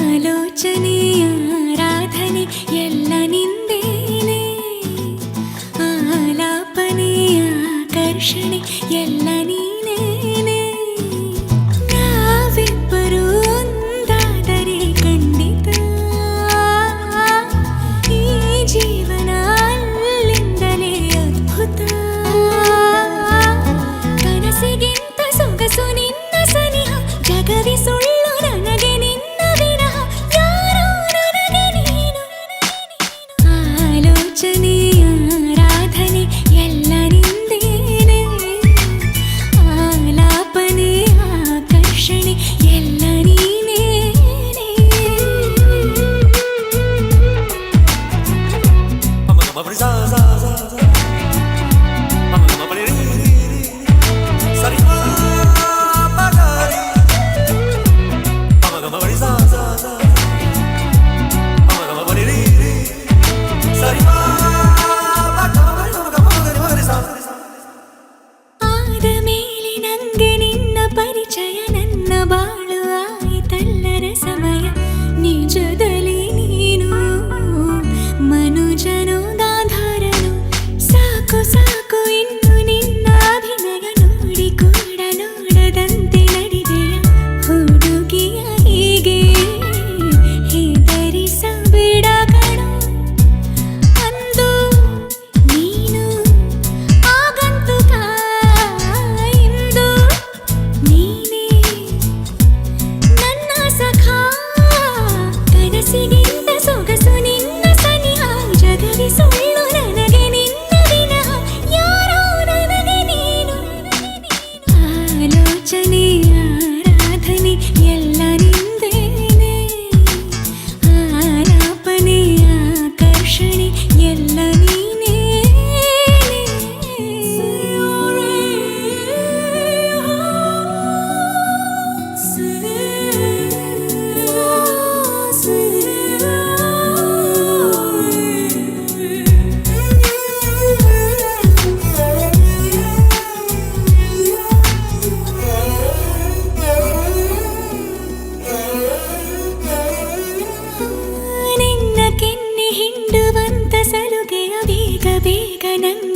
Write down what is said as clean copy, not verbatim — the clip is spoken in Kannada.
ಆಲೋಚನೆಯ ಆರಾಧನೆ ಎಲ್ಲ ನಿಂದೇನೆ, ಆಲಾಪನೆಯ ಆಕರ್ಷಣೆ ಎಲ್ಲ ನೀನೇನೆ. ನಾವಿಬ್ಬರು ಒಂದಾದರೆ ಖಂಡಿತ ಈ ಜೀವನ ಅಲ್ಲಿಂದಲೇ ಅದ್ಭುತ. ಕನಸಿಗಿಂತ ಸೊಗಸು ನಿನ್ನ ಸನಿಹ, ಜಗವಿ ಸುಳ್ಳು ನನಗೆ ನಿನ್ನ ವಿನಃ, ಯಾರೋ ನನಗೆ ನೀನು. ಆಲೋಚನೆಯ ಆರಾಧನೆ ಎಲ್ಲ ನಿಂದೇನೆ, ಆಲಾಪನೆ ಆಕರ್ಷಣೆ ಎಲ್ಲ ನೀನೇನೆ. ಆದ ಮೇಲೆ ನಂಗೆ ನಿನ್ನ ಪರಿಚಯ, ನನ್ನ ಬಾಳು ಆಯಿತಲ್ಲರ ಸಮಯ. ನಿಜದಲ್ಲಿ ನೀನು ಮನುಜನೋ ಗಾಂಧಾರನು, ಸಾಕು ಸಾಕು ಇನ್ನು ನಿನ್ನ ಅಭಿನಯ. ನೋಡಿ ಕೂಡ ನೋಡದಂತೆ ನಡೆದೆಯ ಹುಡುಗಿಯ ಹೀಗೆ ಹೆದರಿಸಬೇಡ ಕಣೋ. ಅಂದು ನೀನು ಆಗಂತುಕ, ಇಂದು ನೀನೇ ನನ್ನ ಸಖ. ಕನಸಿಗಿಂತ ಸೊಗಸು ನಿನ್ನ ಸನಿಹ, ಜಗವಿ ಸುಳ್ಳು ನನಗೆ ನಿನ್ನ ವಿನಃ, ಯಾರೋ ನನಗೆ ನೀನು. ಆಲೋಚನೆಯ ಆರಾಧನೆ ಎಲ್ಲ ನಿಂದೇನೆ, ಆಲಾಪನೆ ಆಕರ್ಷಣೆ ಎಲ್ಲ ನೀನೇನೆ. ನಿನ್ನ ಕೆನ್ನೆ ಹಿಂಡುವಂತ ಸಲುಗೆಯ ಬೇಗ ಬೇಗ ನಂಗೆ